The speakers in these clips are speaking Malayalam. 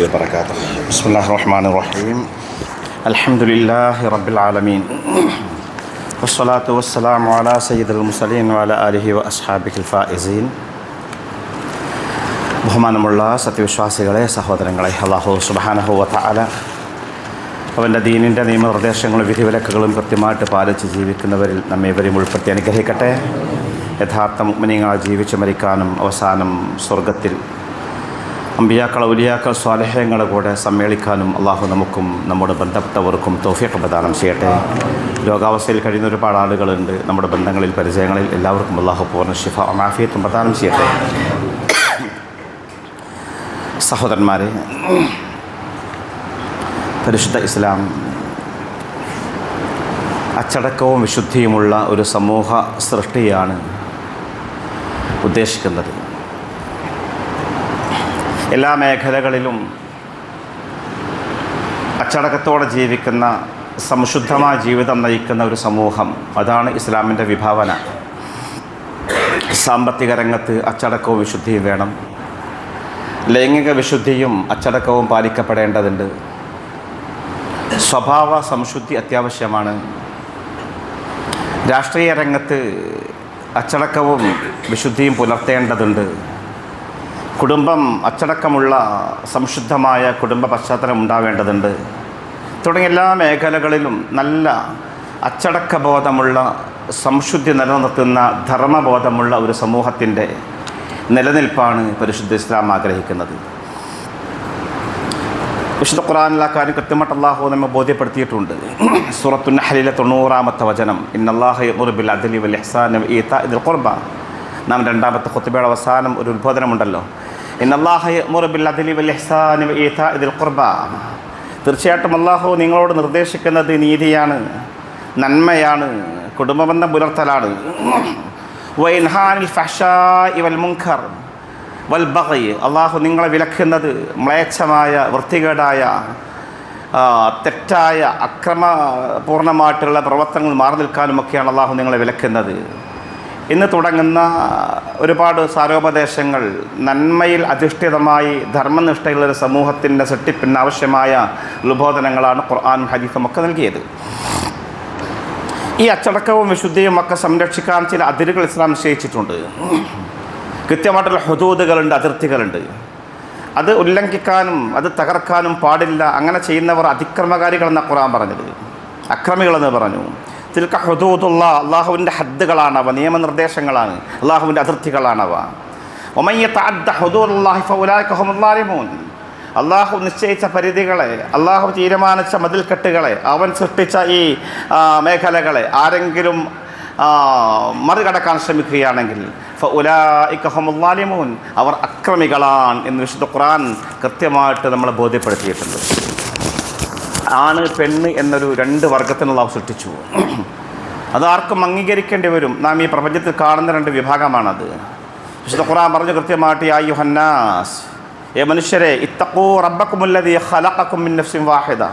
وبركاته. بسم الله الرحمن الرحيم. الحمد لله رب العالمين والصلاة والسلام على سيد المرسلين وعلى آله وأصحابه الفائزين. ബഹുമാനമുള്ള സത്യവിശ്വാസികളെ, സഹോദരങ്ങളെ, അല്ലാഹു സുബ്ഹാനഹു വ തആല അവൻ്റെ ദീനിൻ്റെ നിയമനിർദ്ദേശങ്ങളും വിധിവിലക്കുകളും കൃത്യമായിട്ട് പാലിച്ച് ജീവിക്കുന്നവരിൽ നമ്മേവരെയും ഉൾപ്പെടുത്തി അനുഗ്രഹിക്കട്ടെ. യഥാർത്ഥ മുഅ്മിനീങ്ങളായി ജീവിച്ച് മരിക്കാനും അവസാനം സ്വർഗത്തിൽ അമ്പിയാക്കൾ, ഔലിയാക്കൾ, സ്വാലിഹീങ്ങളുടെ കൂടെ സമ്മേളിക്കാനും അള്ളാഹു നമുക്കും നമ്മുടെ ബന്ധപ്പെട്ടവർക്കും തൗഫീഖ് പ്രദാനം ചെയ്യട്ടെ. രോഗാവസ്ഥയിൽ കഴിയുന്ന ഒരുപാട് ആളുകളുണ്ട്. നമ്മുടെ ബന്ധങ്ങളിൽ, പരിചയങ്ങളിൽ എല്ലാവർക്കും അള്ളാഹു പൂർണ്ണ ശിഫ ആഫിയത്തും പ്രദാനം ചെയ്യട്ടെ. സഹോദരന്മാരെ, പരിശുദ്ധ ഇസ്ലാം അച്ചടക്കവും വിശുദ്ധിയുമുള്ള ഒരു സമൂഹ സൃഷ്ടിയാണ് ഉദ്ദേശിക്കുന്നത്. എല്ലാ മേഖലകളിലും അച്ചടക്കത്തോടെ ജീവിക്കുന്ന, സംശുദ്ധമായ ജീവിതം നയിക്കുന്ന ഒരു സമൂഹം, അതാണ് ഇസ്ലാമിൻ്റെ വിഭാവന. സാമ്പത്തിക രംഗത്ത് അച്ചടക്കവും വിശുദ്ധിയും വേണം. ലൈംഗിക വിശുദ്ധിയും അച്ചടക്കവും പാലിക്കപ്പെടേണ്ടതുണ്ട്. സ്വഭാവ സംശുദ്ധി അത്യാവശ്യമാണ്. രാഷ്ട്രീയ രംഗത്ത് അച്ചടക്കവും വിശുദ്ധിയും പുലർത്തേണ്ടതുണ്ട്. കുടുംബം അച്ചടക്കമുള്ള സംശുദ്ധമായ കുടുംബ പശ്ചാത്തലം ഉണ്ടാവേണ്ടതുണ്ട്. തുടങ്ങിയ എല്ലാ മേഖലകളിലും നല്ല അച്ചടക്കബോധമുള്ള, സംശുദ്ധി നിലനിർത്തുന്ന, ധർമ്മബോധമുള്ള ഒരു സമൂഹത്തിൻ്റെ നിലനിൽപ്പാണ് പരിശുദ്ധ ഇസ്ലാം ആഗ്രഹിക്കുന്നത്. വിശുദ്ധ ഖുർആനിൽ ആ കാര്യം കൃത്യമായിട്ട് അല്ലാഹു നമ്മെ ബോധ്യപ്പെടുത്തിയിട്ടുണ്ട്. സൂറത്തുൻ നഹ്ലിലെ 90-ാമത്തെ വചനം, ഇന്നല്ലാഹ യഅ്മുറു ബിൽ അദ്ലി വൽ ഇഹ്സാനി വ ഈതാഇൽ ഖുർബ. നാം രണ്ടാമത്തെ ഖുത്ബയുടെ അവസാനം ഒരു ഉദ്ബോധനമുണ്ടല്ലോ, ഇന്നല്ലാഹ യഅ്മുറു ബിൽ അദ്ലി വൽ ഇഹ്സാനി വ ഈതാഇൽ ഖുർബ. തീർച്ചയായിട്ടും അല്ലാഹു നിങ്ങളോട് നിർദ്ദേശിക്കുന്നത് നീതിയാണ്, നന്മയാണ്, കുടുംബബന്ധം പുലർത്തലാണ്. വ ഇൻഹാനിൽ ഫഹ്ശാഇ വൽ മുൻകർ വൽ ബഗി. അള്ളാഹു നിങ്ങളെ വിലക്കുന്നത് മ്ലേച്ഛമായ, വൃത്തികേടായ, തെറ്റായ, അക്രമപൂർണമായിട്ടുള്ള പ്രവർത്തനങ്ങൾ മാറി നിൽക്കാനുമൊക്കെയാണ് അള്ളാഹു നിങ്ങളെ വിലക്കുന്നത്. ഇന്ന് തുടങ്ങുന്ന ഒരുപാട് സാരോപദേശങ്ങൾ നന്മയിൽ അധിഷ്ഠിതമായി ധർമ്മനിഷ്ഠയുള്ളൊരു സമൂഹത്തിൻ്റെ സൃഷ്ടിപ്പിന് ആവശ്യമായ ഉത്ബോധനങ്ങളാണ് ഖുർആനും ഹദീസും ഒക്കെ നൽകിയത്. ഈ അച്ചടക്കവും വിശുദ്ധിയും ഒക്കെ സംരക്ഷിക്കാൻ ചില അതിരുകൾ ഇസ്ലാം നിശ്ചയിച്ചിട്ടുണ്ട്. കൃത്യമായിട്ടുള്ള ഹുദൂദുകളുണ്ട്, അതിർത്തികളുണ്ട്. അത് ഉല്ലംഘിക്കാനും അത് തകർക്കാനും പാടില്ല. അങ്ങനെ ചെയ്യുന്നവർ അതിക്രമകാരികളെന്ന ഖുർആൻ പറഞ്ഞത്, അക്രമികളെന്ന് പറഞ്ഞു. തിൽക ഹുദൂദുള്ള, അള്ളാഹുവിൻ്റെ ഹദ്ദുകളാണവ, നിയമനിർദ്ദേശങ്ങളാണ്, അള്ളാഹുവിൻ്റെ അതിർത്തികളാണവ. വമൻ യതഅദ്ദ ഹുദൂദല്ലാഹി ഫഉലൈക ഹുമുൽ ളാലിമൂൻ. അള്ളാഹു നിശ്ചയിച്ച പരിധികളെ, അള്ളാഹു തീരുമാനിച്ച മതിൽക്കെട്ടുകളെ, അവൻ സൃഷ്ടിച്ച ഈ മേഖലകളെ ആരെങ്കിലും മറികടക്കാൻ ശ്രമിക്കുകയാണെങ്കിൽ ഫഉലൈക ഹുമുൽ ളാലിമൂൻ, അവർ അക്രമികളാണ് എന്ന് വിശുദ്ധ ഖുർആൻ കൃത്യമായിട്ട് നമ്മളെ ബോധ്യപ്പെടുത്തിയിട്ടുണ്ട്. ആണ്, പെണ്ണ് എന്നൊരു രണ്ട് വർഗത്തിനുള്ള സൃഷ്ടിച്ചു. അതാർക്കും അംഗീകരിക്കേണ്ടി വരും. നാം ഈ പ്രപഞ്ചത്തിൽ കാണുന്ന രണ്ട് വിഭാഗമാണത്. വിശുദ്ധ ഖുർആൻ പറഞ്ഞു കൃത്യമായിട്ട്, യാ അയ്യുഹന്നാസ്, ഏ മനുഷ്യരെ, ഇത്തഖൂ റബ്ബക്കുമുല്ലദീ ഖലഖക്കും മിൻ നഫ്സിൻ വാഹിദ.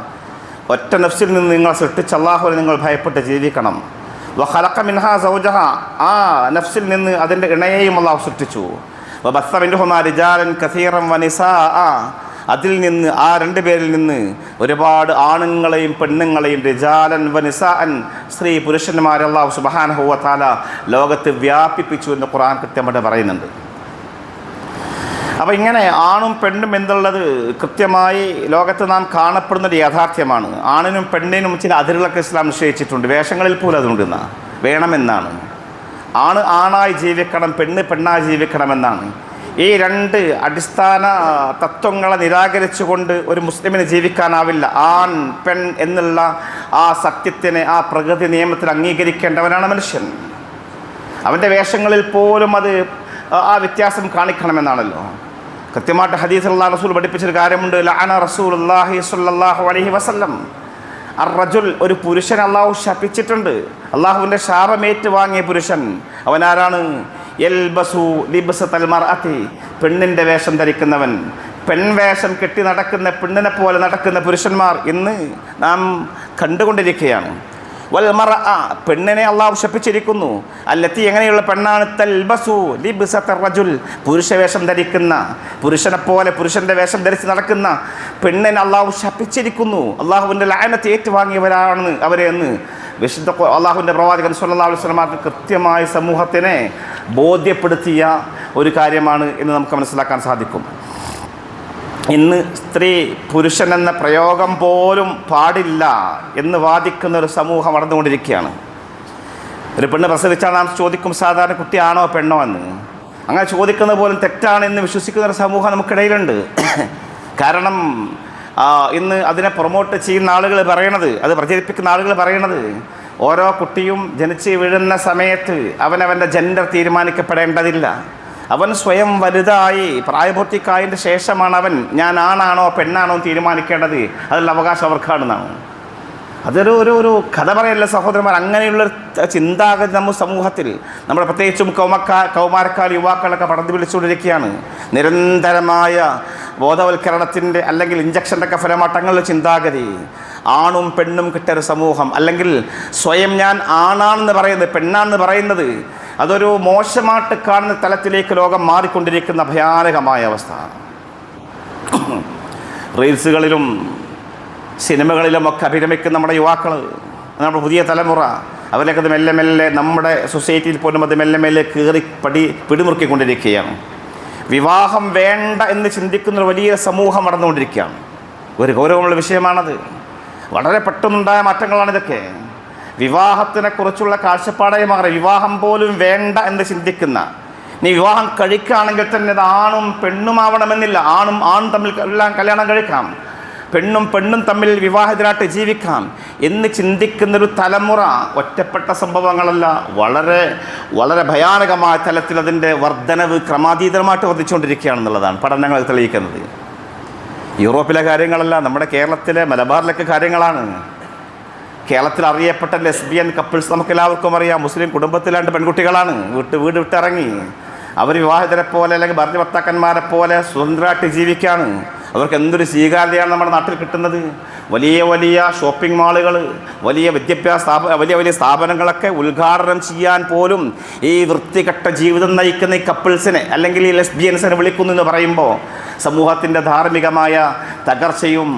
ഒറ്റ നഫ്സിൽ നിന്ന് നിങ്ങൾ സൃഷ്ടിച്ച അല്ലാഹുവിനെ നിങ്ങൾ ഭയപ്പെട്ട് ജീവിക്കണം. വഖലഖ മിൻഹാ സൗജഹാ, ആ നഫ്സിൽ നിന്ന് അതിൻ്റെ ഇണയെയും അല്ലാഹു സൃഷ്ടിച്ചു. വബസ്സ മിൻഹുമാ റിജാലൻ കസീറൻ വനിസാഅ, അതിൽ നിന്ന്, ആ രണ്ട് പേരിൽ നിന്ന് ഒരുപാട് ആണുങ്ങളെയും പെണ്ണുങ്ങളെയും, റിജാലൻ വനിസാഅൻ, സ്ത്രീ പുരുഷന്മാരെ അല്ലാഹു സുബ്ഹാനഹു വ തആല ലോകത്ത് വ്യാപിപ്പിച്ചു എന്ന് ഖുർആൻ കൃത്യമായിട്ട് പറയുന്നുണ്ട്. അപ്പോൾ ഇങ്ങനെ ആണും പെണ്ണും എന്നുള്ളത് കൃത്യമായി ലോകത്ത് നാം കാണപ്പെടുന്നൊരു യാഥാർത്ഥ്യമാണ്. ആണിനും പെണ്ണിനും ചില അതിരുകളൊക്കെ ഇസ്ലാം നിശ്ചയിച്ചിട്ടുണ്ട്. വേഷങ്ങളിൽ പോലും അതുകൊണ്ടെന്നാ വേണമെന്നാണ്. ആണ് ആണായി ജീവിക്കണം, പെണ്ണ് പെണ്ണായി ജീവിക്കണമെന്നാണ്. ഈ രണ്ട് അടിസ്ഥാന തത്വങ്ങളെ നിരാകരിച്ചുകൊണ്ട് ഒരു മുസ്ലിമിന് ജീവിക്കാനാവില്ല. ആൺ പെൺ എന്നുള്ള ആ സത്യത്തിനെ, ആ പ്രകൃതി നിയമത്തിൽ അംഗീകരിക്കേണ്ടവനാണ് മനുഷ്യൻ. അവൻ്റെ വേഷങ്ങളിൽ പോലും അത് ആ വ്യത്യാസം കാണിക്കണമെന്നാണല്ലോ. കൃത്യമായിട്ട് ഹദീസിൽ അല്ലാഹു റസൂൽ പഠിപ്പിച്ചൊരു കാര്യമുണ്ട്, ലഅന റസൂലുള്ളാഹി സ്വല്ലല്ലാഹു അലൈഹി വസല്ലം അർ-റജുൽ, ഒരു പുരുഷൻ അല്ലാഹു ശപിച്ചിട്ടുണ്ട്. അല്ലാഹുവിൻ്റെ ശാപമേറ്റ് വാങ്ങിയ പുരുഷൻ അവനാരാണ്? യൽബസു ലിബ്സതൽ മർഅതി, പെണ്ണിൻ്റെ വേഷം ധരിക്കുന്നവൻ, പെൺവേഷം കെട്ടി നടക്കുന്ന, പെണ്ണിനെ പോലെ നടക്കുന്ന പുരുഷന്മാർ ഇന്ന് നാം കണ്ടുകൊണ്ടിരിക്കുകയാണ്. വൽ മർഅ പെണ്ണിനെ അള്ളാഹു ശപിച്ചിരിക്കുന്നു. അല്ലത്തി എങ്ങനെയുള്ള പെണ്ണാണ്? തൽബസു ലിബ്സത റജുൽ പുരുഷവേഷം ധരിക്കുന്ന, പുരുഷനെ പോലെ പുരുഷന്റെ വേഷം ധരിച്ച് നടക്കുന്ന പെണ്ണിനെ അള്ളാഹു ശപിച്ചിരിക്കുന്നു. അള്ളാഹുവിൻ്റെ ലഅനത്ത് ഏറ്റുവാങ്ങിയവരാണ് അവരെ എന്ന് വിശുദ്ധ അള്ളാഹുവിൻ്റെ പ്രവാചകൻ സ്വല്ലല്ലാഹു അലൈഹി വസല്ലം കൃത്യമായി സമൂഹത്തിനെ ബോധ്യപ്പെടുത്തിയ ഒരു കാര്യമാണ് എന്ന് നമുക്ക് മനസ്സിലാക്കാൻ സാധിക്കും. ഇന്ന് സ്ത്രീ പുരുഷൻ എന്ന പ്രയോഗം പോലും പാടില്ല എന്ന് വാദിക്കുന്ന ഒരു സമൂഹം വളർന്നുകൊണ്ടിരിക്കുകയാണ്. ഒരു പെണ്ണ് പ്രസവിച്ചാൽ നാം ചോദിക്കും സാധാരണ കുട്ടിയാണോ പെണ്ണോ എന്ന്. അങ്ങനെ ചോദിക്കുന്നത് പോലും തെറ്റാണ് എന്ന് വിശ്വസിക്കുന്ന ഒരു സമൂഹം നമുക്കിടയിലുണ്ട്. കാരണം ഇന്ന് അതിനെ പ്രൊമോട്ട് ചെയ്യുന്ന ആളുകൾ പറയണത്, അത് പ്രചരിപ്പിക്കുന്ന ആളുകൾ പറയണത്, ഓരോ കുട്ടിയും ജനിച്ച് വീഴുന്ന സമയത്ത് അവനവൻ്റെ ജെൻഡർ തീരുമാനിക്കപ്പെടേണ്ടതില്ല. അവൻ സ്വയം വലുതായി പ്രായപൂർത്തിക്കായതിൻ്റെ ശേഷമാണ് അവൻ ഞാൻ ആണാണോ പെണ്ണാണോ തീരുമാനിക്കേണ്ടത്. അതിലുള്ള അവകാശം അവർക്കാണെന്നാണ്. അതൊരു ഒരു ഒരു കഥ പറയല്ല സഹോദരന്മാർ. അങ്ങനെയുള്ളൊരു ചിന്താഗതി നമ്മുടെ സമൂഹത്തിൽ, നമ്മുടെ പ്രത്യേകിച്ചും കൗമാരക്കാർ യുവാക്കളൊക്കെ പടർന്നു പിടിച്ചുകൊണ്ടിരിക്കുകയാണ്. നിരന്തരമായ ബോധവൽക്കരണത്തിൻ്റെ അല്ലെങ്കിൽ ഇഞ്ചക്ഷൻ്റെ ഒക്കെ ഫലമാട്ടങ്ങളുടെ ചിന്താഗതി, ആണും പെണ്ണും കിട്ടിയൊരു സമൂഹം, അല്ലെങ്കിൽ സ്വയം ഞാൻ ആണാണെന്ന് പറയുന്നത് പെണ്ണാണെന്ന് പറയുന്നത് അതൊരു മോശമായിട്ട് കാണുന്ന തലത്തിലേക്ക് ലോകം മാറിക്കൊണ്ടിരിക്കുന്ന ഭയാനകമായ അവസ്ഥ. റീൽസുകളിലും സിനിമകളിലുമൊക്കെ അഭിരമിക്കുന്ന നമ്മുടെ യുവാക്കൾ, നമ്മുടെ പുതിയ തലമുറ, അവരൊക്കെ അത് മെല്ലെ മെല്ലെ നമ്മുടെ സൊസൈറ്റിയിൽ പോലും അത് മെല്ലെ മെല്ലെ പിടിമുറുക്കിക്കൊണ്ടിരിക്കുകയാണ്. വിവാഹം വേണ്ട എന്ന് ചിന്തിക്കുന്ന ഒരു വലിയ സമൂഹം നടന്നുകൊണ്ടിരിക്കുകയാണ്. ഒരു ഗൗരവമുള്ള വിഷയമാണത്. വളരെ പെട്ടെന്നുണ്ടായ മാറ്റങ്ങളാണിതൊക്കെ. വിവാഹത്തിനെക്കുറിച്ചുള്ള കാഴ്ചപ്പാടായി മാറി വിവാഹം പോലും വേണ്ട എന്ന് ചിന്തിക്കുന്ന, നീ വിവാഹം കഴിക്കുകയാണെങ്കിൽ തന്നെ അത് ആണും പെണ്ണുമാവണമെന്നില്ല. ആണും തമ്മിൽ എല്ലാം കല്യാണം കഴിക്കാം, പെണ്ണും തമ്മിൽ വിവാഹിതരായിട്ട് ജീവിക്കാം എന്ന് ചിന്തിക്കുന്നൊരു തലമുറ ഒറ്റപ്പെട്ട സംഭവങ്ങളല്ല, വളരെ വളരെ ഭയാനകമായ തലത്തിൽ അതിൻ്റെ വർധനവ് ക്രമാതീതമായിട്ട് വർദ്ധിച്ചുകൊണ്ടിരിക്കുകയാണെന്നുള്ളതാണ് പഠനങ്ങൾ തെളിയിക്കുന്നത്. യൂറോപ്പിലെ കാര്യങ്ങളല്ല, നമ്മുടെ കേരളത്തിലെ മലബാറിലൊക്കെ കാര്യങ്ങളാണ്. കേരളത്തിൽ അറിയപ്പെട്ട ലെസ്ബിയൻ കപ്പിൾസ് നമുക്കെല്ലാവർക്കും അറിയാം. മുസ്ലിം കുടുംബത്തിലാണ്ട് പെൺകുട്ടികളാണ്, വീട് വിട്ടിറങ്ങി അവർ വിവാഹിതരെ പോലെ അല്ലെങ്കിൽ ഭർത്താക്കന്മാരെ പോലെ സ്വതന്ത്രമായിട്ട് ജീവിക്കുകയാണ്. അവർക്ക് എന്തൊരു സ്വീകാര്യതയാണ് നമ്മുടെ നാട്ടിൽ കിട്ടുന്നത്. വലിയ വലിയ ഷോപ്പിംഗ് മാളുകൾ, വലിയ വലിയ സ്ഥാപനങ്ങളൊക്കെ ഉദ്ഘാടനം ചെയ്യാൻ പോലും ഈ വൃത്തികെട്ട ജീവിതം നയിക്കുന്ന ഈ കപ്പിൾസിനെ അല്ലെങ്കിൽ ഈ ലെസ്ബിയൻസിനെ വിളിക്കുന്നു എന്ന് പറയുമ്പോൾ സമൂഹത്തിൻ്റെ ധാർമ്മികമായ തകർച്ചയും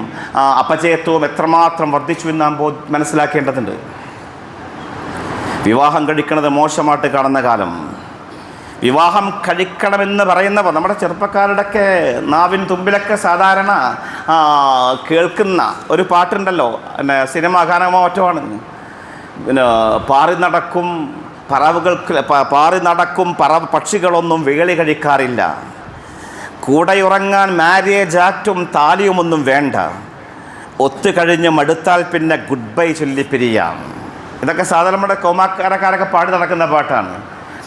അപചയത്വവും എത്രമാത്രം വർദ്ധിച്ചു എന്ന് നാം മനസ്സിലാക്കേണ്ടതുണ്ട്. വിവാഹം കഴിക്കുന്നത് മോശമായിട്ട് കാണുന്ന കാലം, വിവാഹം കഴിക്കണമെന്ന് പറയുന്നവർ നമ്മുടെ ചെറുപ്പക്കാരുടെയൊക്കെ നാവിൻ തുമ്പിലൊക്കെ സാധാരണ കേൾക്കുന്ന ഒരു പാട്ടുണ്ടല്ലോ, പിന്നെ സിനിമ ഗാനമോ മറ്റുമാണ്. പിന്നെ പാറി നടക്കും പക്ഷികളൊന്നും വേളി കഴിക്കാറില്ല, കൂടെയുറങ്ങാൻ മാരേജ് ആക്റ്റും താലിയുമൊന്നും വേണ്ട, ഒത്തുകഴിഞ്ഞ് മടുത്താൽ പിന്നെ ഗുഡ് ബൈ ചൊല്ലി പിരിയാം. ഇതൊക്കെ സാധാരണ നമ്മുടെ കോമാക്കാരക്കാരൊക്കെ പാടി നടക്കുന്ന പാട്ടാണ്.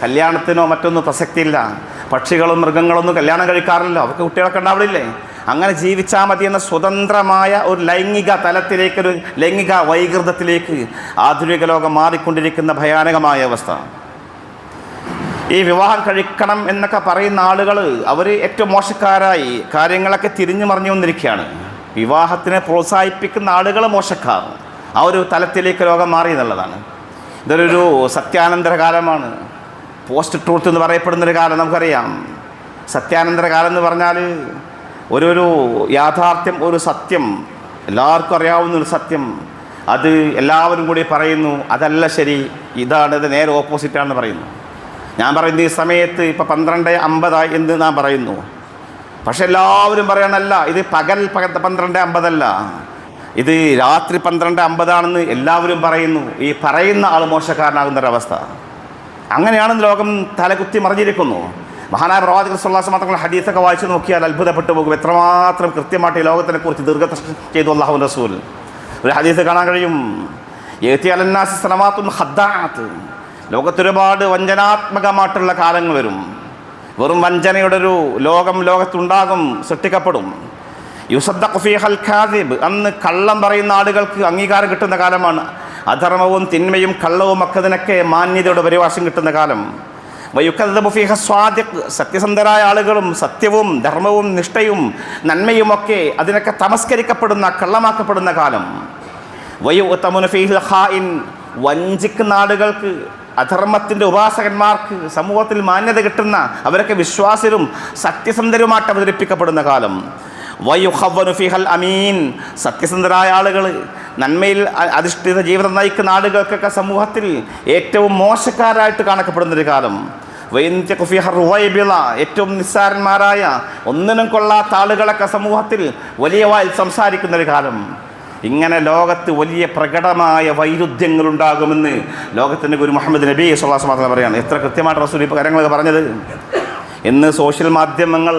കല്യാണത്തിനോ മറ്റൊന്നും പ്രസക്തിയില്ല. പക്ഷികളും മൃഗങ്ങളൊന്നും കല്യാണം കഴിക്കാറില്ല, അവർക്ക് കുട്ടികളൊക്കെ ഉണ്ടാവില്ലേ. അങ്ങനെ ജീവിച്ചാൽ മതി എന്ന സ്വതന്ത്രമായ ഒരു ലൈംഗിക തലത്തിലേക്ക്, ഒരു ലൈംഗിക വൈകൃതത്തിലേക്ക് ആധുനിക ലോകം മാറിക്കൊണ്ടിരിക്കുന്ന ഭയാനകമായ അവസ്ഥ. ഈ വിവാഹം കഴിക്കണം എന്നൊക്കെ പറയുന്ന ആളുകൾ അവർ ഏറ്റവും മോശക്കാരായി കാര്യങ്ങളൊക്കെ തിരിഞ്ഞു മറിഞ്ഞു വന്നിരിക്കുകയാണ്. വിവാഹത്തിനെ പ്രോത്സാഹിപ്പിക്കുന്ന ആളുകൾ മോശക്കാർ. ആ ഒരു തലത്തിലേക്ക് ലോകം മാറി എന്നുള്ളതാണ്. ഇതൊരു സത്യാനന്തര കാലമാണ്. പോസ്റ്റ് ട്രൂത്ത് എന്ന് പറയപ്പെടുന്നൊരു കാലം നമുക്കറിയാം. സത്യാനന്തര കാലം എന്ന് പറഞ്ഞാൽ ഒരു യാഥാർത്ഥ്യം, ഒരു സത്യം, എല്ലാവർക്കും അറിയാവുന്നൊരു സത്യം, അത് എല്ലാവരും കൂടി പറയുന്നു അതല്ല ശരി, ഇത് നേരെ ഓപ്പോസിറ്റാണെന്ന് പറയുന്നു. ഞാൻ പറയുന്നത് ഈ സമയത്ത് ഇപ്പോൾ 12:50 എന്ന് ഞാൻ പറയുന്നു. പക്ഷെ എല്ലാവരും പറയണല്ല, ഇത് പകൽ 12:50 ഇത് രാത്രി 12:50 എല്ലാവരും പറയുന്നു. ഈ പറയുന്ന ആൾ മോശക്കാരനാകുന്നൊരവസ്ഥ. അങ്ങനെയാണ് ലോകം തലകുത്തി മറിഞ്ഞിരിക്കുന്നു. മഹാനായ പ്രവാചകൻ സ്വല്ലല്ലാഹു അലൈഹി വസല്ലം ഹദീസൊക്കെ വായിച്ചു നോക്കിയാൽ അത്ഭുതപ്പെട്ടു പോകും. എത്രമാത്രം കൃത്യമായിട്ട് ഈ ലോകത്തിനെ കുറിച്ച് ദീർഘദർശനം ചെയ്തു അല്ലാഹു റസൂൽ. ഒരു ഹദീസ് കാണാൻ കഴിയും, യഅതി അലന്നാസി സനവാത്തുൻ ഖദ്ദാഅത്ത്, ലോകത്തൊരുപാട് വഞ്ചനാത്മകമായിട്ടുള്ള കാലങ്ങൾ വരും. വെറും വഞ്ചനയുടെ ഒരു ലോകത്തുണ്ടാകും, സൃഷ്ടിക്കപ്പെടും. യുസദ്ദഖു ഫീഹൽ കാദിബ്, അന്ന് കള്ളം പറയുന്ന ആളുകൾക്ക് അംഗീകാരം കിട്ടുന്ന കാലമാണ്. അധർമ്മവും തിന്മയും കള്ളവും ഒക്കെ അതിനൊക്കെ മാന്യതയുടെ പരിഭാഷം കിട്ടുന്ന കാലം. വയുക്കദ്ദബു ഫീഹ സ്വാദിഖ്, സത്യസന്ധരായ ആളുകളും സത്യവും ധർമ്മവും നിഷ്ഠയും നന്മയുമൊക്കെ അതിനൊക്കെ തമസ്കരിക്കപ്പെടുന്ന, കള്ളമാക്കപ്പെടുന്ന കാലം. വയുതമുന ഫീഹിൽ ഖായിൻ, വഞ്ചിക്കുന്ന ആളുകൾക്ക്, അധർമ്മത്തിൻ്റെ ഉപാസകന്മാർക്ക് സമൂഹത്തിൽ മാന്യത കിട്ടുന്ന, അവരൊക്കെ വിശ്വാസരും സത്യസന്ധരുമായിട്ട് അവതരിപ്പിക്കപ്പെടുന്ന കാലം. വയുഖവ്വനു ഫിഹൽ അമീൻ, സത്യസന്ധരായ ആളുകൾ, നന്മയിൽ അധിഷ്ഠിത ജീവിതം നയിക്കുന്ന ആളുകൾക്കൊക്കെ സമൂഹത്തിൽ ഏറ്റവും മോശക്കാരായിട്ട് കാണപ്പെടുന്നൊരു കാലം. ഏറ്റവും നിസ്സാരന്മാരായ, ഒന്നിനും കൊള്ളാത്ത ആളുകളൊക്കെ സമൂഹത്തിൽ വലിയ വായിൽ സംസാരിക്കുന്നൊരു കാലം. ഇങ്ങനെ ലോകത്ത് വലിയ പ്രകടമായ വൈരുദ്ധ്യങ്ങളുണ്ടാകുമെന്ന് ലോകത്തിൻ്റെ ഗുരു മുഹമ്മദ് നബി സ്വല്ലല്ലാഹു അലൈഹി വസല്ലം പറയുകയാണ്. എത്ര കൃത്യമായിട്ട് റസൂൽ ഇപ്പോൾ കാര്യങ്ങളൊക്കെ പറഞ്ഞത്. ഇന്ന് സോഷ്യൽ മാധ്യമങ്ങൾ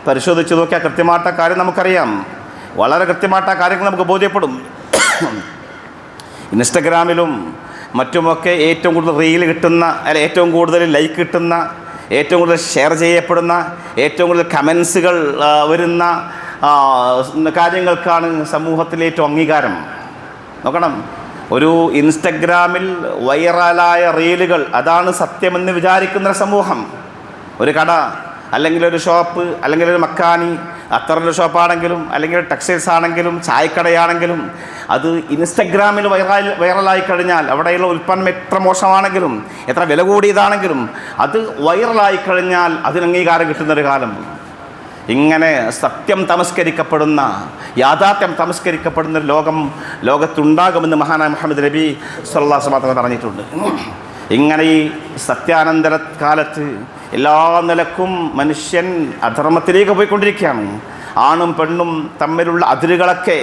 പരിശോധിച്ച് നോക്കിയാൽ കൃത്യമായിട്ട കാര്യം നമുക്കറിയാം. വളരെ കൃത്യമായിട്ട കാര്യങ്ങൾ നമുക്ക് ബോധ്യപ്പെടും. ഇൻസ്റ്റഗ്രാമിലും മറ്റുമൊക്കെ ഏറ്റവും കൂടുതൽ റീൽ കിട്ടുന്ന, അല്ല ഏറ്റവും കൂടുതൽ ലൈക്ക് കിട്ടുന്ന, ഏറ്റവും കൂടുതൽ ഷെയർ ചെയ്യപ്പെടുന്ന, ഏറ്റവും കൂടുതൽ കമൻസുകൾ വരുന്ന കാര്യങ്ങൾക്കാണ് സമൂഹത്തിലെ ഏറ്റവും അംഗീകാരം. നോക്കണം, ഒരു ഇൻസ്റ്റഗ്രാമിൽ വൈറലായ റീലുകൾ, അതാണ് സത്യമെന്ന് വിചാരിക്കുന്ന സമൂഹം. ഒരു കട, അല്ലെങ്കിൽ ഒരു ഷോപ്പ്, അല്ലെങ്കിൽ ഒരു മക്കാനി, അത്തരൊരു ഷോപ്പാണെങ്കിലും, അല്ലെങ്കിൽ ടെക്സ്റ്റൈൽസ് ആണെങ്കിലും, ചായക്കടയാണെങ്കിലും, അത് ഇൻസ്റ്റഗ്രാമിൽ വൈറലായി കഴിഞ്ഞാൽ, അവിടെയുള്ള ഉൽപ്പന്നം എത്ര മോശമാണെങ്കിലും, എത്ര വില കൂടിയതാണെങ്കിലും, അത് വൈറലായി കഴിഞ്ഞാൽ അതിന് അംഗീകാരം കിട്ടുന്നൊരു കാലം. ഇങ്ങനെ സത്യം തമസ്കരിക്കപ്പെടുന്ന, യാഥാർത്ഥ്യം തമസ്കരിക്കപ്പെടുന്നൊരു ലോകത്തുണ്ടാകുമെന്ന് മഹാനായ മുഹമ്മദ് നബി സ്വല്ലല്ലാഹു അലൈഹി വസല്ലം പറഞ്ഞിട്ടുണ്ട്. ഇങ്ങനെ ഈ സത്യാനന്തര കാലത്ത് എല്ലാ നിലക്കും മനുഷ്യൻ അധർമ്മത്തിലേക്ക് പോയിക്കൊണ്ടിരിക്കുകയാണ്. ആണും പെണ്ണും തമ്മിലുള്ള അതിരുകളൊക്കെ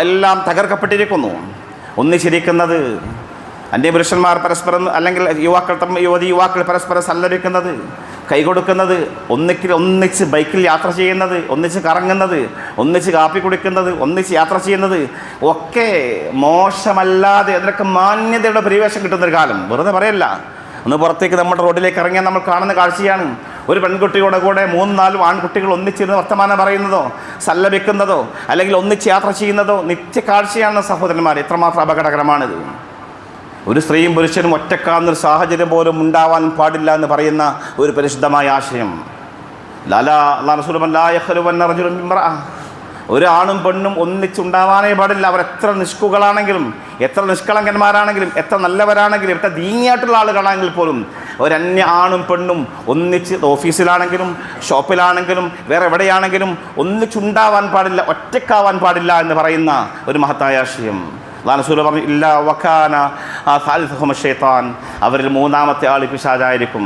എല്ലാം തകർക്കപ്പെട്ടിരിക്കുന്നു. ഒന്നിച്ചിരിക്കുന്നത്, അന്യപുരുഷന്മാർ പരസ്പരം, അല്ലെങ്കിൽ യുവാക്കൾ പരസ്പരം സല്ലപിക്കുന്നത്, കൈകൊടുക്കുന്നത്, ഒന്നിച്ച് ബൈക്കിൽ യാത്ര ചെയ്യുന്നത്, ഒന്നിച്ച് കറങ്ങുന്നത്, ഒന്നിച്ച് കാപ്പി കുടിക്കുന്നത്, ഒന്നിച്ച് യാത്ര ചെയ്യുന്നത് ഒക്കെ മോശമല്ലാതെ അതിനൊക്കെ മാന്യതയുടെ പരിവേഷം കിട്ടുന്നൊരു കാലം. വെറുതെ പറയല്ല. ഒന്ന് പുറത്തേക്ക് നമ്മുടെ റോഡിലേക്ക് ഇറങ്ങിയാൽ നമ്മൾ കാണുന്ന കാഴ്ചയാണ്. ഒരു പെൺകുട്ടിയുടെ കൂടെ 3-4 ആൺകുട്ടികൾ ഒന്നിച്ചിരുന്ന് വർത്തമാനം പറയുന്നതോ, സല്ലപിക്കുന്നതോ, അല്ലെങ്കിൽ ഒന്നിച്ച് യാത്ര ചെയ്യുന്നതോ നിത്യ കാഴ്ചയാണ് സഹോദരന്മാർ. എത്രമാത്രം അപകടകരമാണിത്. ഒരു സ്ത്രീയും പുരുഷനും ഒറ്റക്കാവുന്നൊരു സാഹചര്യം പോലും ഉണ്ടാവാൻ പാടില്ല എന്ന് പറയുന്ന ഒരു പരിശുദ്ധമായ ആശയം. ഒരു ആണും പെണ്ണും ഒന്നിച്ചുണ്ടാവാനേ പാടില്ല. അവർ എത്ര നിഷ്കുകളാണെങ്കിലും, എത്ര നിഷ്കളങ്കന്മാരാണെങ്കിലും, എത്ര നല്ലവരാണെങ്കിലും, എത്ര ദീനിയായിട്ടുള്ള ആളുകളാണെങ്കിൽ പോലും ഒരന്യ ആണും പെണ്ണും ഒന്നിച്ച്, ഓഫീസിലാണെങ്കിലും ഷോപ്പിലാണെങ്കിലും വേറെ എവിടെയാണെങ്കിലും ഒന്നിച്ചുണ്ടാവാൻ പാടില്ല, ഒറ്റക്കാവാൻ പാടില്ല എന്ന് പറയുന്ന ഒരു മഹത്തായ ആശയം. റസൂൽ പറഞ്ഞു, ഇല്ല വക്കാന സാലിസുഹും ശൈത്താൻ, അവരിൽ മൂന്നാമത്തെ ആൾ പിശാചായിരിക്കും.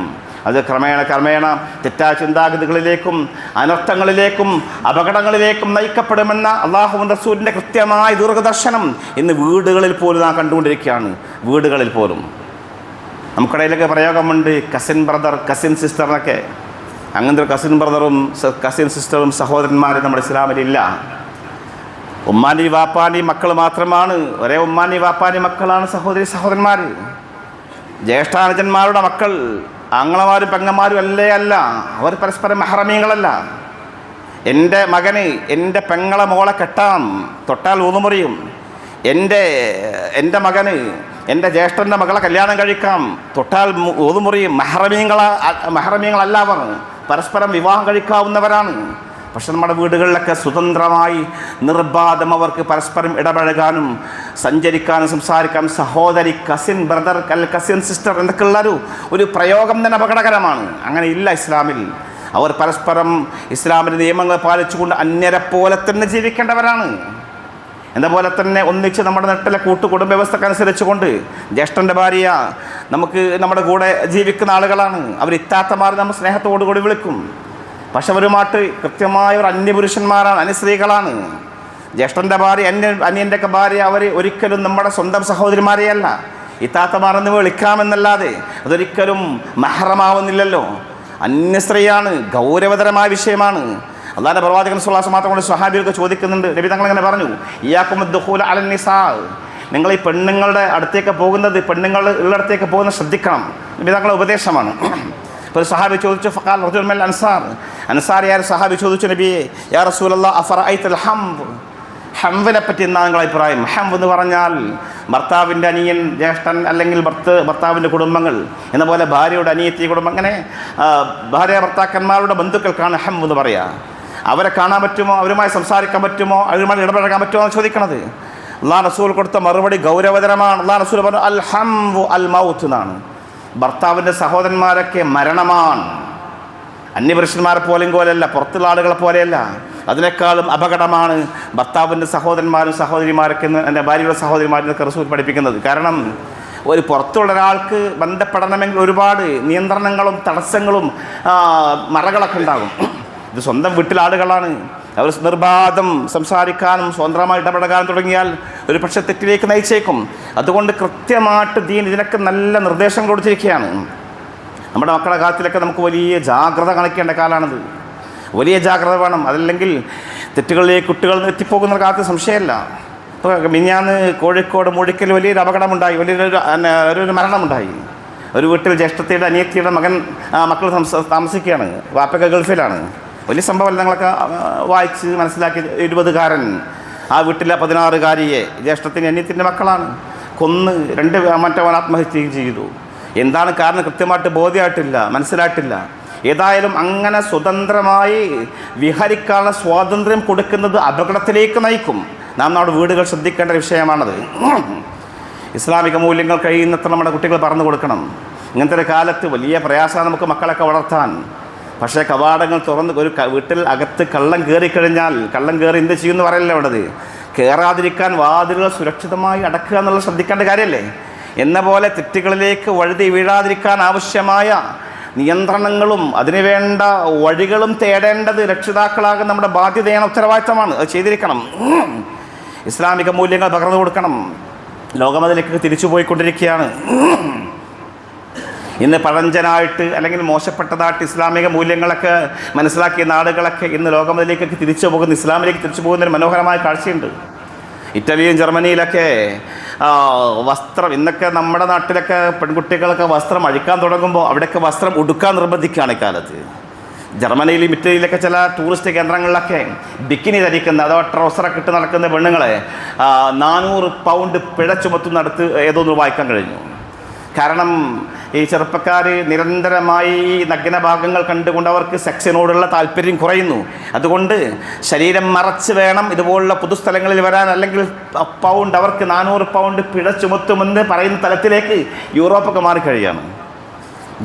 അത് ക്രമേണ തെറ്റായ ചിന്താഗതികളിലേക്കും അനർത്ഥങ്ങളിലേക്കും അപകടങ്ങളിലേക്കും നയിക്കപ്പെടുമെന്ന അള്ളാഹുവിൻ്റെ റസൂലിൻ്റെ കൃത്യമായ ദീർഘദർശനം ഇന്ന് വീടുകളിൽ പോലും നാം കണ്ടുകൊണ്ടിരിക്കുകയാണ്. വീടുകളിൽ പോലും നമുക്കിടയിലൊക്കെ പ്രയോഗമുണ്ട്, കസിൻ ബ്രദർ, കസിൻ സിസ്റ്റർ എന്നൊക്കെ. അങ്ങനത്തെ കസിൻ ബ്രദറും കസിൻ സിസ്റ്ററും സഹോദരന്മാരും നമ്മുടെ ഇസ്ലാമിലില്ല. ഉമ്മാനി വാപ്പാനി മക്കൾ മാത്രമാണ്, ഒരേ ഉമ്മാനി വാപ്പാനി മക്കളാണ് സഹോദരന്മാർ. ജ്യേഷ്ഠാനുജന്മാരുടെ മക്കൾ ആങ്ങളമാരും പെങ്ങന്മാരും അല്ല. അവർ പരസ്പരം മെഹ്റമീങ്ങളല്ല. എൻ്റെ മകന് എൻ്റെ പെങ്ങളെ മോളെ കെട്ടാം, തൊട്ടാൽ ഊന്നുമുറിയും. എൻ്റെ മകന് എൻ്റെ ജ്യേഷ്ഠൻ്റെ മകളെ കല്യാണം കഴിക്കാം, തൊട്ടാൽ ഊന്നുമുറിയും. മെഹ്റമീങ്ങളല്ല അവർ, പരസ്പരം വിവാഹം കഴിക്കാവുന്നവരാണ്. പക്ഷെ നമ്മുടെ വീടുകളിലൊക്കെ സ്വതന്ത്രമായി നിർബാധം അവർക്ക് പരസ്പരം ഇടപഴകാനും സഞ്ചരിക്കാനും സംസാരിക്കാനും, സഹോദരി, കസിൻ ബ്രദർ, കസിൻ സിസ്റ്റർ എന്നൊക്കെയുള്ള ഒരു പ്രയോഗം തന്നെ അപകടകരമാണ്. അങ്ങനെ ഇല്ല ഇസ്ലാമിൽ. അവർ പരസ്പരം ഇസ്ലാമിൻ്റെ നിയമങ്ങൾ പാലിച്ചുകൊണ്ട് അന്യരെ പോലെ തന്നെ ജീവിക്കേണ്ടവരാണ്. എന്നപോലെ തന്നെ ഒന്നിച്ച് നമ്മുടെ നാട്ടിലെ കൂട്ടുകുടുംബ വ്യവസ്ഥക്കനുസരിച്ചുകൊണ്ട് ജ്യേഷ്ഠൻ്റെ ഭാര്യ നമുക്ക് നമ്മുടെ കൂടെ ജീവിക്കുന്ന ആളുകളാണ്. അവർ ഇത്താത്തമാർ നമ്മൾ സ്നേഹത്തോടു കൂടി വിളിക്കും. പക്ഷെ അവരുമായിട്ട് കൃത്യമായ ഒരു അന്യപുരുഷന്മാരാണ്, അന്യസ്ത്രീകളാണ്. ജ്യേഷ്ഠൻ്റെ ഭാര്യ, അന്യൻ്റെയൊക്കെ ഭാര്യ അവർ ഒരിക്കലും നമ്മുടെ സ്വന്തം സഹോദരിമാരെയല്ല. ഇത്താത്തമാരെന്ന് വിളിക്കാമെന്നല്ലാതെ അതൊരിക്കലും മഹ്റമാവുന്നില്ലല്ലോ. അന്യസ്ത്രീയാണ്, ഗൗരവതരമായ വിഷയമാണ്. അല്ലാതെ പ്രവാചകൻ സ്വല്ലല്ലാഹു അലൈഹി വസല്ലം കൊണ്ട് സ്വഹാബികൾക്ക് ചോദിക്കുന്നുണ്ട്. നബി തങ്ങൾ അങ്ങനെ പറഞ്ഞു, ഇയ്യാകും ദുഖൂല അലൻ നിസാ, നിങ്ങൾ ഈ പെണ്ണുങ്ങളുടെ അടുത്തേക്ക് പോകുന്നത്, പെണ്ണുങ്ങൾ ഉള്ളിടത്തേക്ക് പോകുന്നത് ശ്രദ്ധിക്കണം. നബി തങ്ങളുടെ ഉപദേശമാണ്. ഒരു സഹാബി ചോദിച്ചു, ഫഖാൽ റജുൽ മിനൽ അൻസാർ, അൻസാരിയായ സഹാബി ചോദിച്ചു, നബിയെ യാ റസൂലല്ലാഹ് അഫറഅയ്തൽ ഹംവ്, ഹംവിനെ പറ്റി എന്താണ് നിങ്ങളുടെ അഭിപ്രായം? ഹംവ് എന്ന് പറഞ്ഞാൽ ഭർത്താവിൻ്റെ അനിയൻ, ജ്യേഷ്ഠൻ, അല്ലെങ്കിൽ ഭർത്താവിൻ്റെ കുടുംബങ്ങൾ എന്ന പോലെ ഭാര്യയുടെ അനിയത്തി കുടുംബം, അങ്ങനെ ഭാര്യ ഭർത്താക്കന്മാരുടെ ബന്ധുക്കൾക്കാണ് ഹംവ് എന്ന് പറയുക. അവരെ കാണാൻ പറ്റുമോ, അവരുമായി സംസാരിക്കാൻ പറ്റുമോ, അവരുമായി ഇടപഴകാൻ പറ്റുമോ എന്ന് ചോദിക്കണത്. അള്ളാഹ് റസൂൽ കൊടുത്ത മറുപടി ഗൗരവതരമാണ്. അള്ളാഹ് റസൂൽ പറഞ്ഞു അൽ ഹംവു അൽ മൗത്ത് എന്നാണ്. ഭർത്താവിൻ്റെ സഹോദരന്മാരൊക്കെ മരണമാണ്. അന്യപുരുഷന്മാരെ പോലെയല്ല, പുറത്തുള്ള ആളുകളെ പോലെയല്ല, അതിനേക്കാളും അപകടമാണ് ഭർത്താവിൻ്റെ സഹോദരന്മാരും സഹോദരിമാരൊക്കെ എൻ്റെ ഭാര്യയുടെ സഹോദരിമാരെന്നൊക്കെ റസൂൽ പഠിപ്പിക്കുന്നത്. കാരണം ഒരു പുറത്തുള്ള ഒരാൾക്ക് ബന്ധപ്പെടണമെങ്കിൽ ഒരുപാട് നിയന്ത്രണങ്ങളും തടസ്സങ്ങളും മറകളൊക്കെ ഉണ്ടാകും. ഇത് സ്വന്തം വീട്ടിലെ ആളുകളാണ്. അവർ നിർബാധം സംസാരിക്കാനും സ്വതന്ത്രമായി ഇടപെടാനും തുടങ്ങിയാൽ ഒരു പക്ഷേ തെറ്റിലേക്ക് നയിച്ചേക്കും. അതുകൊണ്ട് കൃത്യമായിട്ട് ദീൻ ഇതിനൊക്കെ നല്ല നിർദ്ദേശങ്ങൾ കൊടുത്തിരിക്കുകയാണ്. നമ്മുടെ മക്കളുടെ കാര്യത്തിലൊക്കെ നമുക്ക് വലിയ ജാഗ്രത കാണിക്കേണ്ട കാലമാണിത്. വലിയ ജാഗ്രത വേണം. അതല്ലെങ്കിൽ തെറ്റുകളിലേക്ക് കുട്ടികൾ എത്തിപ്പോകുന്ന കാര്യത്തിൽ സംശയമല്ല. ഇപ്പോൾ മിനിഞ്ഞാന്ന് കോഴിക്കോട് മൂഴിക്കൽ വലിയൊരു അപകടമുണ്ടായി, വലിയൊരു മരണമുണ്ടായി. ഒരു വീട്ടിൽ ജ്യേഷ്ഠത്തിയുടെ അനിയത്തിയുടെ മക്കൾ താമസിക്കുകയാണ്. വാപ്പയൊക്കെ ഗൾഫിലാണ്. വലിയ സംഭവം ഞങ്ങളൊക്കെ വായിച്ച് മനസ്സിലാക്കി. 20കാരൻ ആ വീട്ടിലെ 16കാരിയെ ജ്യേഷ്ഠത്തിൻ്റെ അനിയത്തിൻ്റെ മക്കളാണ് കൊന്ന് മറ്റവൻ ആത്മഹത്യ ചെയ്തു. എന്താണ് കാരണം കൃത്യമായിട്ട് ബോധ്യമായിട്ടില്ല, മനസ്സിലായിട്ടില്ല. ഏതായാലും അങ്ങനെ സ്വതന്ത്രമായി വിഹരിക്കാനുള്ള സ്വാതന്ത്ര്യം കൊടുക്കുന്നത് അപകടത്തിലേക്ക് നയിക്കും. നാം നമ്മുടെ വീടുകൾ ശ്രദ്ധിക്കേണ്ട വിഷയമാണത്. ഇസ്ലാമിക മൂല്യങ്ങൾ കഴിയുന്നത്ര നമ്മുടെ കുട്ടികൾ പറഞ്ഞു കൊടുക്കണം. ഇങ്ങനത്തെ ഒരു കാലത്ത് വലിയ പ്രയാസമാണ് നമുക്ക് മക്കളൊക്കെ വളർത്താൻ. പക്ഷേ കവാടങ്ങൾ തുറന്ന് ഒരു വീട്ടിൽ അകത്ത് കള്ളം കയറിക്കഴിഞ്ഞാൽ, കള്ളം കയറി എന്ത് ചെയ്യുമെന്ന് പറയല്ലോ അവിടത്, കയറാതിരിക്കാൻ വാതിലുകൾ സുരക്ഷിതമായി അടക്കുക എന്നുള്ളത് ശ്രദ്ധിക്കേണ്ട കാര്യമല്ലേ. എന്ന പോലെ തെറ്റുകളിലേക്ക് വഴുതി വീഴാതിരിക്കാൻ ആവശ്യമായ നിയന്ത്രണങ്ങളും അതിനുവേണ്ട വഴികളും തേടേണ്ടത് രക്ഷിതാക്കളാകുന്ന നമ്മുടെ ബാധ്യതയാണ്, ഉത്തരവാദിത്തമാണ്. അത് ചെയ്തിരിക്കണം. ഇസ്ലാമിക മൂല്യങ്ങൾ പകർന്നു കൊടുക്കണം. ലോകം അതിലേക്ക് തിരിച്ചു പോയിക്കൊണ്ടിരിക്കുകയാണ്. ഇന്ന് പഴഞ്ചനായിട്ട് അല്ലെങ്കിൽ മോശപ്പെട്ടതായിട്ട് ഇസ്ലാമിക മൂല്യങ്ങളൊക്കെ മനസ്സിലാക്കിയ നാടുകളൊക്കെ ഇന്ന് ലോകം അതിലേക്കൊക്കെ തിരിച്ചു പോകുന്ന, ഇസ്ലാമിലേക്ക് തിരിച്ചു പോകുന്നൊരു മനോഹരമായ കാഴ്ചയുണ്ട്. ഇറ്റലിയും ജർമ്മനിയിലൊക്കെ വസ്ത്രം, ഇന്നൊക്കെ നമ്മുടെ നാട്ടിലൊക്കെ പെൺകുട്ടികളൊക്കെ വസ്ത്രം അഴിക്കാൻ തുടങ്ങുമ്പോൾ അവിടെയൊക്കെ വസ്ത്രം ഉടുക്കാൻ നിർബന്ധിക്കുകയാണ് ഇക്കാലത്ത്. ജർമ്മനിയിലും ഇറ്റലിയിലൊക്കെ ചില ടൂറിസ്റ്റ് കേന്ദ്രങ്ങളിലൊക്കെ ബിക്കിനി ധരിക്കുന്ന അഥവാ ട്രൗസറൊക്കെ ഇട്ട് നടക്കുന്ന പെണ്ണുങ്ങളെ 400 പൗണ്ട് പിഴ ചുമത്തുന്നിടത്ത് ഏതോന്ന് വായിക്കാൻ കഴിഞ്ഞു. കാരണം ഈ ചെറുപ്പക്കാർ നിരന്തരമായി നഗ്നഭാഗങ്ങൾ കണ്ടുകൊണ്ട് അവർക്ക് സെക്സിനോടുള്ള താല്പര്യം കുറയുന്നു. അതുകൊണ്ട് ശരീരം മറച്ച് വേണം ഇതുപോലുള്ള പൊതുസ്ഥലങ്ങളിൽ വരാൻ, അല്ലെങ്കിൽ അവർക്ക് 400 പൗണ്ട് പിഴ ചുമത്തുമെന്ന് പറയുന്ന തലത്തിലേക്ക് യൂറോപ്പൊക്കെ മാറിക്കഴിയാണ്.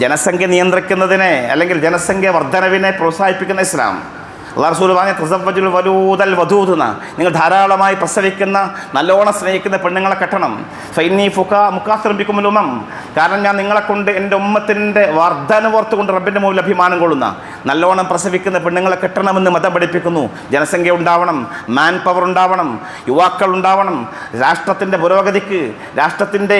ജനസംഖ്യ നിയന്ത്രിക്കുന്നതിനെ അല്ലെങ്കിൽ ജനസംഖ്യ വർധനവിനെ പ്രോത്സാഹിപ്പിക്കുന്ന ഇസ്ലാം. അല്ലാഹു റസൂൽ പറഞ്ഞ തസവ്വജുൽ വലൂദൽ വദൂദ്, നിങ്ങൾ ധാരാളമായി പ്രസവിക്കുന്ന നല്ലോണം സ്നേഹിക്കുന്ന പെണ്ണുങ്ങളെ കെട്ടണം. ഫൈനി മുക്കാസിറും ബിക്കുമുൽ ഉമം, കാരണം ഞാൻ നിങ്ങളെ കൊണ്ട് എൻ്റെ ഉമ്മത്തിൻ്റെ വർധനവോർത്തുകൊണ്ട് റബ്ബിൻ്റെ മുമ്പിൽ അഭിമാനം കൊള്ളുന്ന നല്ലോണം പ്രസവിക്കുന്ന പെണ്ണുങ്ങളെ കെട്ടണമെന്ന് മതം പഠിപ്പിക്കുന്നു. ജനസംഖ്യ ഉണ്ടാവണം, മാൻ പവർ ഉണ്ടാവണം, യുവാക്കൾ ഉണ്ടാവണം. രാഷ്ട്രത്തിൻ്റെ പുരോഗതിക്ക്, രാഷ്ട്രത്തിൻ്റെ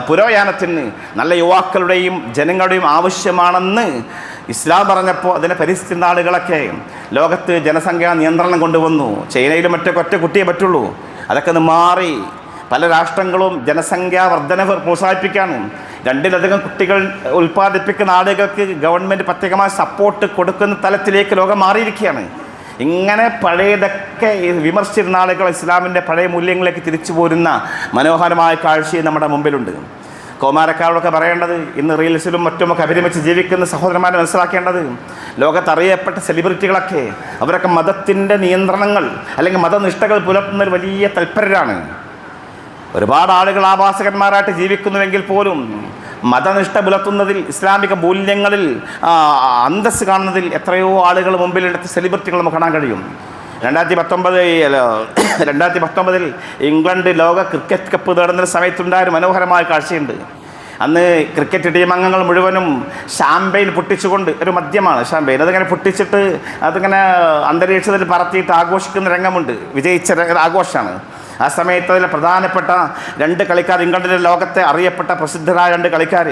പുരോയാനത്തിന് നല്ല യുവാക്കളുടെയും ജനങ്ങളുടെയും ആവശ്യമാണെന്ന് ഇസ്ലാം പറഞ്ഞപ്പോൾ അതിനെ പരിസ്ഥിതി ആളുകളൊക്കെ ലോകത്ത് ജനസംഖ്യാ നിയന്ത്രണം കൊണ്ടുവന്നു. ചൈനയിലും മറ്റൊക്കെ ഒറ്റ കുട്ടിയെ പറ്റുള്ളൂ. അതൊക്കെ ഒന്ന് മാറി പല രാഷ്ട്രങ്ങളും ജനസംഖ്യാ വർധനവ് പ്രോത്സാഹിപ്പിക്കുകയാണ്. 2-ലധികം കുട്ടികൾ ഉൽപ്പാദിപ്പിക്കുന്ന ആളുകൾക്ക് ഗവൺമെൻറ് പ്രത്യേകമായ സപ്പോർട്ട് കൊടുക്കുന്ന തലത്തിലേക്ക് ലോകം മാറിയിരിക്കുകയാണ്. ഇങ്ങനെ പഴയതൊക്കെ വിമർശിച്ചിരുന്ന ആളുകൾ ഇസ്ലാമിൻ്റെ പഴയ മൂല്യങ്ങളിലേക്ക് തിരിച്ചു പോരുന്ന മനോഹരമായ കാഴ്ചയും നമ്മുടെ മുമ്പിലുണ്ട്. കൗമാരക്കാരോടൊക്കെ പറയേണ്ടത്, ഇന്ന് റീൽസിലും മറ്റുമൊക്കെ അഭിരമിച്ച് ജീവിക്കുന്ന സഹോദരന്മാരെ മനസ്സിലാക്കേണ്ടത്, ലോകത്തറിയപ്പെട്ട സെലിബ്രിറ്റികളൊക്കെ അവരൊക്കെ മതത്തിൻ്റെ നിയന്ത്രണങ്ങൾ അല്ലെങ്കിൽ മതനിഷ്ഠകൾ പുലർത്തുന്നതിൽ വലിയ തൽപരരാണ്. ഒരുപാട് ആളുകൾ ആഭാസകന്മാരായിട്ട് ജീവിക്കുന്നുവെങ്കിൽ പോലും മതനിഷ്ഠ പുലർത്തുന്നതിൽ, ഇസ്ലാമിക മൂല്യങ്ങളിൽ അന്തസ്സ് കാണുന്നതിൽ എത്രയോ ആളുകൾ മുമ്പിലെടുത്ത സെലിബ്രിറ്റികൾ നമുക്ക് കാണാൻ കഴിയും. 2019 ഇംഗ്ലണ്ട് ലോക ക്രിക്കറ്റ് കപ്പ് നേടുന്ന സമയത്തുണ്ടായ ഒരു മനോഹരമായ കാഴ്ചയുണ്ട്. അന്ന് ക്രിക്കറ്റ് ടീം അംഗങ്ങൾ മുഴുവനും ഷാമ്പെയിൻ പൊട്ടിച്ചുകൊണ്ട്, ഒരു മദ്യമാണ് ഷാമ്പെയിൻ, അതിങ്ങനെ പൊട്ടിച്ചിട്ട് അതിങ്ങനെ അന്തരീക്ഷത്തിൽ പറത്തിയിട്ട് ആഘോഷിക്കുന്ന രംഗമുണ്ട്. വിജയിച്ച ആഘോഷമാണ്. ആ സമയത്ത് അതിലെ പ്രധാനപ്പെട്ട 2 കളിക്കാർ, ഇംഗ്ലണ്ടിലെ ലോകത്തെ അറിയപ്പെട്ട പ്രസിദ്ധരായ 2 കളിക്കാർ,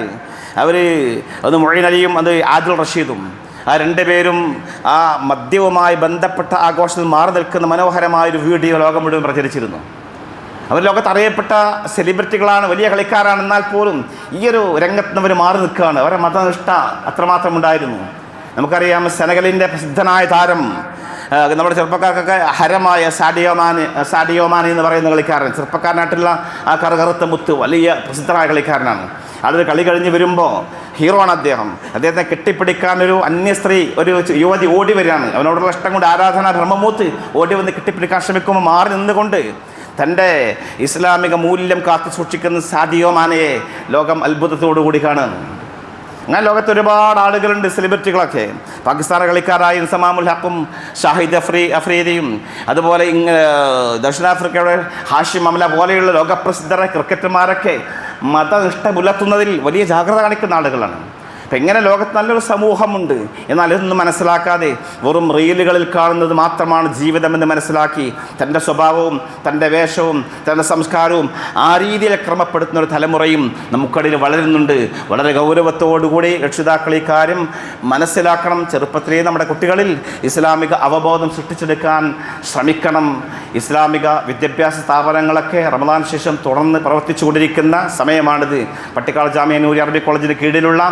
അത് മൊയ്ൻ അലിയും അത് ആദിൽ റഷീദും, ആ 2 പേരും ആ മദ്യവുമായി ബന്ധപ്പെട്ട ആഘോഷത്തിൽ മാറി നിൽക്കുന്ന മനോഹരമായൊരു വീഡിയോ ലോകം മുഴുവൻ പ്രചരിച്ചിരുന്നു. അവർ ലോകത്ത് അറിയപ്പെട്ട സെലിബ്രിറ്റികളാണ്, വലിയ കളിക്കാരാണ്. എന്നാൽ പോലും ഈ ഒരു രംഗത്ത് നിന്ന് അവർ മാറി നിൽക്കുകയാണ്. അവരുടെ മതനിഷ്ഠ അത്രമാത്രം ഉണ്ടായിരുന്നു. നമുക്കറിയാം, സെനഗലിൻ്റെ പ്രസിദ്ധനായ താരം, നമ്മുടെ ചെറുപ്പക്കാർക്കൊക്കെ ഹരമായ സാഡിയോ മാനെ എന്ന് പറയുന്ന കളിക്കാരൻ, ചെറുപ്പക്കാരനായിട്ടുള്ള ആ കറുകറുത്ത മുത്ത്, വലിയ പ്രസിദ്ധനായ കളിക്കാരനാണ്. അതൊരു കളി കഴിഞ്ഞ് വരുമ്പോൾ ഹീറോയാണ് അദ്ദേഹത്തെ കെട്ടിപ്പിടിക്കാൻ ഒരു അന്യ സ്ത്രീ, ഒരു യുവതി ഓടി വരികയാണ്. അവനോടുള്ള ഇഷ്ടം കൊണ്ട് ആരാധന ഭ്രമമൂത്ത് ഓടി വന്ന് കെട്ടിപ്പിടിക്കാൻ ശ്രമിക്കുമ്പോൾ മാറി നിന്നുകൊണ്ട് തൻ്റെ ഇസ്ലാമിക മൂല്യം കാത്തു സൂക്ഷിക്കുന്ന സാദിയോ മാനയെ ലോകം അത്ഭുതത്തോടു കൂടി കാണുന്നു. അങ്ങനെ ലോകത്ത് ഒരുപാട് ആളുകളുണ്ട്, സെലിബ്രിറ്റികളൊക്കെ. പാകിസ്ഥാൻ കളിക്കാരായ ഇൻസമാമുൽ ഹക്കും ഷാഹിദ് അഫ്രീദിയും അതുപോലെ ദക്ഷിണാഫ്രിക്കയുടെ ഹാഷിം അമല പോലെയുള്ള ലോകപ്രസിദ്ധരായ ക്രിക്കറ്റർമാരൊക്കെ മതനിഷ്ഠ പുലർത്തുന്നതിൽ വലിയ ജാഗ്രത കാണിക്കുന്ന ആളുകളാണ്. അപ്പം ഇങ്ങനെ ലോകത്ത് നല്ലൊരു സമൂഹമുണ്ട്. എന്നാൽ ഇതൊന്നും മനസ്സിലാക്കാതെ വെറും റീലുകളിൽ കാണുന്നത് മാത്രമാണ് ജീവിതമെന്ന് മനസ്സിലാക്കി തൻ്റെ സ്വഭാവവും തൻ്റെ വേഷവും തൻ്റെ സംസ്കാരവും ആ രീതിയിൽ ക്രമപ്പെടുത്തുന്ന ഒരു തലമുറയും നമുക്കിടയിൽ വളരുന്നുണ്ട്. വളരെ ഗൗരവത്തോടുകൂടി രക്ഷിതാക്കൾ ഈ കാര്യം മനസ്സിലാക്കണം. ചെറുപ്പത്തിലേ നമ്മുടെ കുട്ടികളിൽ ഇസ്ലാമിക അവബോധം സൃഷ്ടിച്ചെടുക്കാൻ ശ്രമിക്കണം. ഇസ്ലാമിക വിദ്യാഭ്യാസ സ്ഥാപനങ്ങളൊക്കെ റമദാൻ ശേഷം തുടർന്ന് പ്രവർത്തിച്ചു കൊണ്ടിരിക്കുന്ന സമയമാണിത്. പട്ടിക്കാട് ജാമിയ നൂരി അറബി കോളേജിന് കീഴിലുള്ള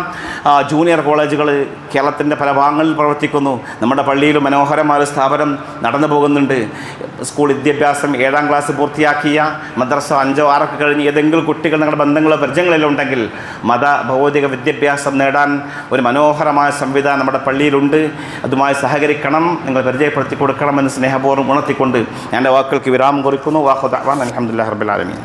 ജൂനിയർ കോളേജുകൾ കേരളത്തിൻ്റെ പല ഭാഗങ്ങളിൽ പ്രവർത്തിക്കുന്നു. നമ്മുടെ പള്ളിയിൽ മനോഹരമായ ഒരു സ്ഥാപനം നടന്നു പോകുന്നുണ്ട്. സ്കൂൾ വിദ്യാഭ്യാസം 7ാം ക്ലാസ് പൂർത്തിയാക്കിയ മദ്രസ 5 or 6 കഴിഞ്ഞ് ഏതെങ്കിലും കുട്ടികൾ നിങ്ങളുടെ ബന്ധങ്ങളോ പരിചയങ്ങളെല്ലാം ഉണ്ടെങ്കിൽ ഭൗതിക വിദ്യാഭ്യാസം നേടാൻ ഒരു മനോഹരമായ സംവിധാനം നമ്മുടെ പള്ളിയിലുണ്ട്. അതുമായി സഹകരിക്കണം, നിങ്ങൾ പരിചയപ്പെടുത്തി കൊടുക്കണമെന്ന് സ്നേഹപൂർവ്വം ഉണർത്തിക്കൊണ്ട് ഞാൻ എൻ്റെ വാക്കുകൾക്ക് വിരാമം കുറിക്കുന്നു. വാഹുദഅ്വാന അൽഹംദുലില്ലാഹി റബ്ബിൽ ആലമീൻ.